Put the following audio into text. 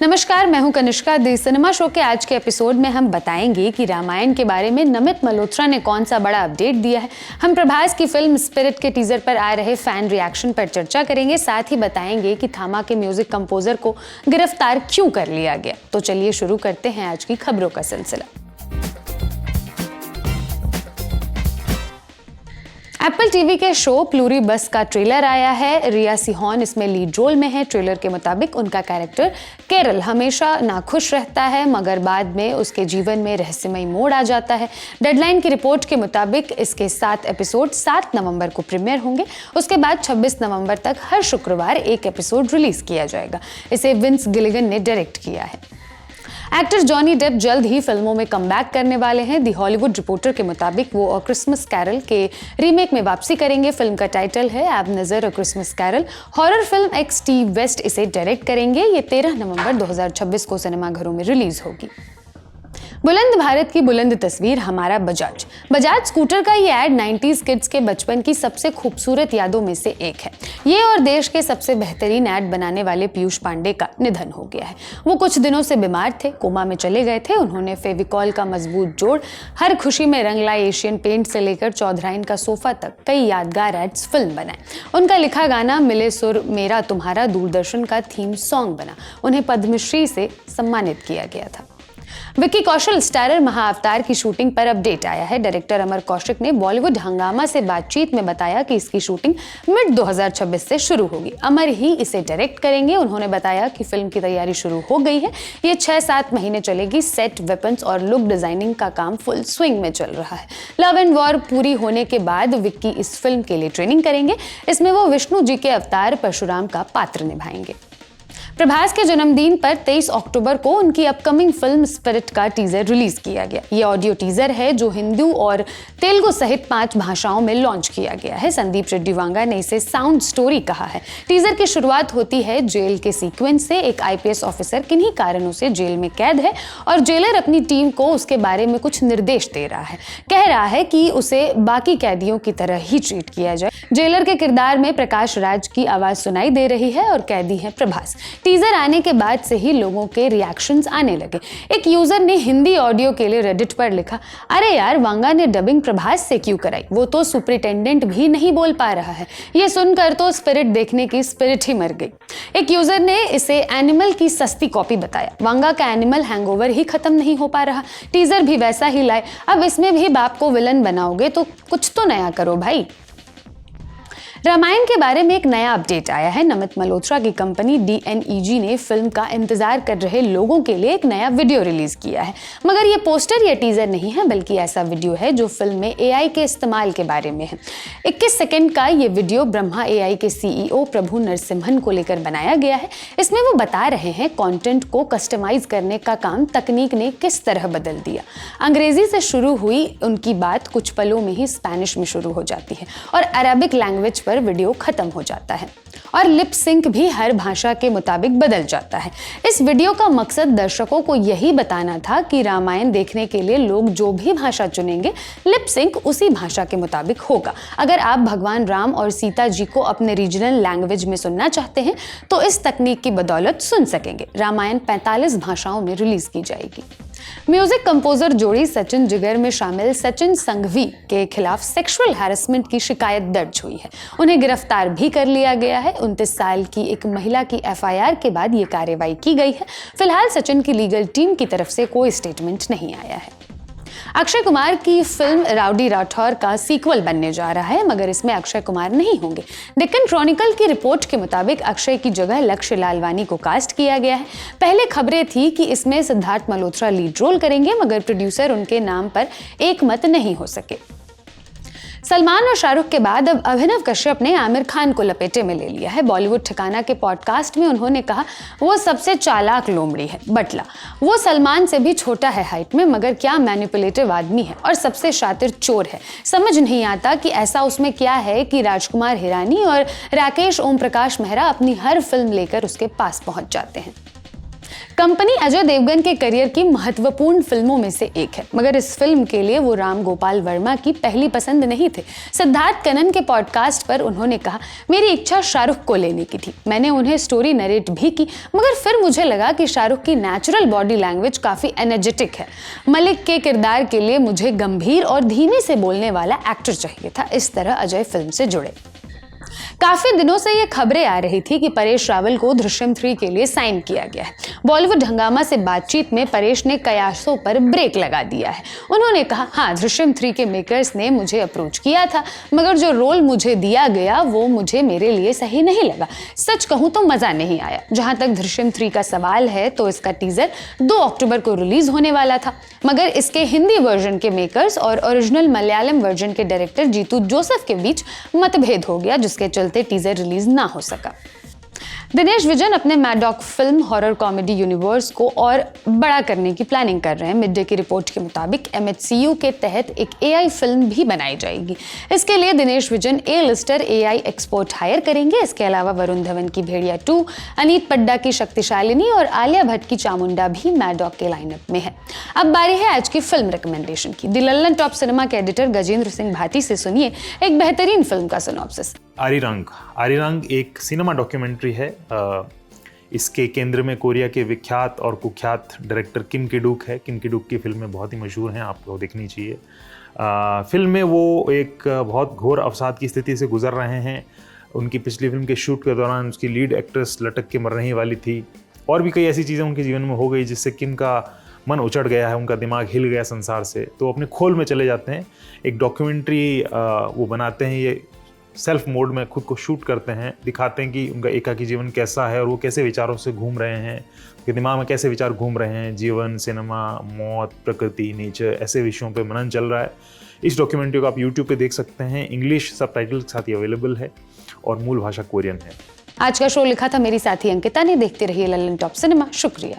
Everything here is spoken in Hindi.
नमस्कार, मैं हूं कनिष्का। दी सिनेमा शो के आज के एपिसोड में हम बताएंगे कि रामायण के बारे में नमित मल्होत्रा ने कौन सा बड़ा अपडेट दिया है। हम प्रभास की फिल्म स्पिरिट के टीजर पर आ रहे फैन रिएक्शन पर चर्चा करेंगे। साथ ही बताएंगे कि थामा के म्यूजिक कंपोजर को गिरफ्तार क्यों कर लिया गया। तो चलिए शुरू करते हैं आज की खबरों का सिलसिला। एप्पल टीवी के शो प्लूरीबस का ट्रेलर आया है। रिया सिहोन इसमें लीड रोल में है। ट्रेलर के मुताबिक उनका कैरेक्टर कैरल हमेशा नाखुश रहता है, मगर बाद में उसके जीवन में रहस्यमयी मोड़ आ जाता है। डेडलाइन की रिपोर्ट के मुताबिक इसके 7 एपिसोड 7 नवंबर को प्रीमियर होंगे। उसके बाद 26 नवंबर तक हर शुक्रवार एक एपिसोड रिलीज किया जाएगा। इसे विंस गिलिगन ने डायरेक्ट किया है। एक्टर जॉनी डेप जल्द ही फिल्मों में कमबैक करने वाले हैं। दी हॉलीवुड रिपोर्टर के मुताबिक वो अ क्रिसमस कैरल के रीमेक में वापसी करेंगे। फिल्म का टाइटल है Ebenezer a Christmas Carol. Horror film X Steve West इसे डायरेक्ट करेंगे। ये 13 नवंबर 2026 को सिनेमाघरों में रिलीज होगी। बुलंद भारत की बुलंद तस्वीर हमारा बजाज स्कूटर का ये ऐड 90s किड्स के बचपन की सबसे खूबसूरत यादों में से एक है। ये और देश के सबसे बेहतरीन ऐड बनाने वाले पीयूष पांडे का निधन हो गया है। वो कुछ दिनों से बीमार थे, कोमा में चले गए थे। उन्होंने फेविकॉल का मजबूत जोड़, हर खुशी में रंग लाई एशियन पेंट से लेकर चौधराइन का सोफा तक कई यादगार एड्स फिल्म बनाए। उनका लिखा गाना मिले सुर मेरा तुम्हारा दूरदर्शन का थीम सॉन्ग बना। उन्हें पद्मश्री से सम्मानित किया गया था। विक्की कौशल स्टारर महाअवतार की शूटिंग पर अपडेट आया है। डायरेक्टर अमर कौशिक ने बॉलीवुड हंगामा से बातचीत में बताया कि इसकी शूटिंग मिड 2026 से शुरू होगी। अमर ही इसे डायरेक्ट करेंगे। उन्होंने बताया कि फिल्म की तैयारी शुरू हो गई है। ये 6-7 महीने चलेगी। सेट, वेपन्स और लुक डिजाइनिंग का काम फुल स्विंग में चल रहा है। लव एंड वॉर पूरी होने के बाद विक्की इस फिल्म के लिए ट्रेनिंग करेंगे। इसमें वो विष्णु जी के अवतार परशुराम का पात्र निभाएंगे। प्रभास के जन्मदिन पर 23 अक्टूबर को उनकी अपकमिंग फिल्म स्पिरिट का टीजर रिलीज किया गया। ये ऑडियो टीजर है जो हिंदी और तेलुगु सहित 5 भाषाओं में लॉन्च किया गया है। संदीप रेड्डी वांगा ने इसे साउंड स्टोरी कहा है। टीजर की शुरुआत होती है जेल के सीक्वेंस से। एक IPS ऑफिसर किन्हीं कारणों से जेल में कैद है और जेलर अपनी टीम को उसके बारे में कुछ निर्देश दे रहा है। कह रहा है कि उसे बाकी कैदियों की तरह ही ट्रीट किया जाए। जेलर के किरदार में प्रकाश राज की आवाज सुनाई दे रही है और कैदी है प्रभास। टीजर आने के बाद से ही लोगों के रिएक्शंस आने लगे। एक यूजर ने हिंदी ऑडियो के लिए रेडिट पर लिखा, अरे यार, वांगा ने डबिंग प्रभास से क्यों कराई? वो तो सुपरिटेंडेंट भी नहीं बोल पा रहा है। ये सुनकर तो स्पिरिट देखने की स्पिरिट ही मर गई। एक यूजर ने इसे एनिमल की सस्ती कॉपी बताया। वांगा का एनिमल हैंगओवर ही खत्म नहीं हो पा रहा। टीजर भी वैसा ही लाए। अब इसमें भी बाप को विलन बनाओगे तो कुछ तो नया करो भाई। रामायण के बारे में एक नया अपडेट आया है। नमित मल्होत्रा की कंपनी DNEG ने फिल्म का इंतजार कर रहे लोगों के लिए एक नया वीडियो रिलीज किया है। मगर ये पोस्टर या टीजर नहीं है, बल्कि ऐसा वीडियो है जो फिल्म में AI के इस्तेमाल के बारे में है। 21 सेकंड का ये वीडियो ब्रह्मा AI के CEO प्रभु नरसिम्हन को लेकर बनाया गया है। इसमें वो बता रहे हैं कंटेंट को कस्टमाइज करने का काम तकनीक ने किस तरह बदल दिया। अंग्रेजी से शुरू हुई उनकी बात कुछ पलों में ही स्पेनिश में शुरू हो जाती है और अरेबिक लैंग्वेज पर वीडियो खत्म हो जाता है और लिप सिंक भी हर भाषा के मुताबिक बदल जाता है। इस वीडियो का मकसद दर्शकों को यही बताना था कि रामायण देखने के लिए लोग जो भी भाषा चुनेंगे, लिप सिंक उसी भाषा के मुताबिक होगा। अगर आप भगवान राम और सीता जी को अपने रीजनल लैंग्वेज में सुनना चाहते हैं तो इस तकनीक की बदौलत सुन सकेंगे। रामायण 45 भाषाओं में रिलीज की जाएगी। म्यूजिक कंपोजर जोड़ी सचिन जिगर में शामिल सचिन संघवी के खिलाफ सेक्सुअल हैरेसमेंट की शिकायत दर्ज हुई है। उन्हें गिरफ्तार भी कर लिया गया है। 29 साल की एक महिला की FIR के बाद ये कार्रवाई की गई है। फिलहाल सचिन की लीगल टीम की तरफ से कोई स्टेटमेंट नहीं आया है। अक्षय कुमार की फिल्म राउडी राठौर का सीक्वल बनने जा रहा है, मगर इसमें अक्षय कुमार नहीं होंगे। डेक्कन क्रॉनिकल की रिपोर्ट के मुताबिक अक्षय की जगह लक्ष्य लालवानी को कास्ट किया गया है। पहले खबरें थी कि इसमें सिद्धार्थ मल्होत्रा लीड रोल करेंगे, मगर प्रोड्यूसर उनके नाम पर एक मत नहीं हो सके। सलमान और शाहरुख के बाद अब अभिनव कश्यप ने आमिर खान को लपेटे में ले लिया है। बॉलीवुड ठिकाना के पॉडकास्ट में उन्होंने कहा, वो सबसे चालाक लोमड़ी है, बटला। वो सलमान से भी छोटा है हाइट में, मगर क्या मैनिपुलेटिव आदमी है और सबसे शातिर चोर है। समझ नहीं आता कि ऐसा उसमें क्या है कि राजकुमार हिरानी और राकेश ओम प्रकाश मेहरा अपनी हर फिल्म लेकर उसके पास पहुंच जाते हैं। कंपनी अजय देवगन के करियर की महत्वपूर्ण फिल्मों में से एक है, मगर इस फिल्म के लिए वो राम गोपाल वर्मा की पहली पसंद नहीं थे। सिद्धार्थ कनन के पॉडकास्ट पर उन्होंने कहा, मेरी इच्छा शाहरुख को लेने की थी। मैंने उन्हें स्टोरी नरेट भी की, मगर फिर मुझे लगा कि शाहरुख की नेचुरल बॉडी लैंग्वेज काफी एनर्जेटिक है। मलिक के किरदार के लिए मुझे गंभीर और धीमे से बोलने वाला एक्टर चाहिए था। इस तरह अजय फिल्म से जुड़े। काफी दिनों से ये खबरें आ रही थी कि परेश रावल को दृश्यम 3 के लिए साइन किया गया है। बॉलीवुड हंगामा से बातचीत में परेश ने कयासों पर ब्रेक लगा दिया है। उन्होंने कहा, हाँ, दृश्यम 3 के मेकर्स ने मुझे अप्रोच किया था, मगर जो रोल मुझे दिया गया वो मुझे मेरे लिए सही नहीं लगा। सच कहूं तो मजा नहीं आया। जहां तक दृश्यम 3 का सवाल है तो इसका टीजर 2 अक्टूबर को रिलीज होने वाला था, मगर इसके हिंदी वर्जन के मेकर्स और ओरिजिनल मलयालम वर्जन के डायरेक्टर जीतू जोसेफ के बीच मतभेद हो गया, जिसके चलते टीजर रिलीज ना हो सका। दिनेश विजन अपने mad dog film horror comedy universe को और बड़ा करने की प्लानिंग कर रहे हैं। मिड डे की रिपोर्ट के मुताबिक MHCU के तहत एक AI फिल्म भी बनाई जाएगी। इसके लिए Dinesh vision A lister AI expert hire करेंगे। इसके अलावा वरुण धवन की भेड़िया 2, अनीत पड्डा की शक्तिशालिनी और आलिया भट्ट की चामुंडा भी मैड डॉग के लाइनअप में है। अब बारी है आज की फिल्म रिकमेंडेशन की। द लल्लन टॉप सिनेमा के एडिटर गजेंद्र सिंह भाटी से सुनिए एक बेहतरीन फिल्म का सिनॉप्सिस। आरिरंग एक सिनेमा डॉक्यूमेंट्री है। इसके केंद्र में कोरिया के विख्यात और कुख्यात डायरेक्टर किम की-डूक है। किम की-डूक की फिल्में बहुत ही मशहूर हैं, आपको देखनी चाहिए। फिल्म में वो एक बहुत घोर अवसाद की स्थिति से गुजर रहे हैं। उनकी पिछली फिल्म के शूट के दौरान उसकी लीड एक्ट्रेस लटक के मरने ही वाली थी, और भी कई ऐसी चीज़ें उनके जीवन में हो गई जिससे किम का मन उचड़ गया है, उनका दिमाग हिल गया संसार से। तो अपने खोल में चले जाते हैं, एक डॉक्यूमेंट्री वो बनाते हैं। ये सेल्फ मोड में खुद को शूट करते हैं, दिखाते हैं कि उनका एकाकी जीवन कैसा है और वो कैसे विचारों से घूम रहे हैं, उनके दिमाग में कैसे विचार घूम रहे हैं। जीवन, सिनेमा, मौत, प्रकृति, नेचर, ऐसे विषयों पे मनन चल रहा है। इस डॉक्यूमेंट्री को आप YouTube पे देख सकते हैं। इंग्लिश सबटाइटल के साथ ही अवेलेबल है और मूल भाषा कोरियन है। आज का शो लिखा था मेरी साथी अंकिता ने। देखते रहिए लल्लन टॉप सिनेमा। शुक्रिया।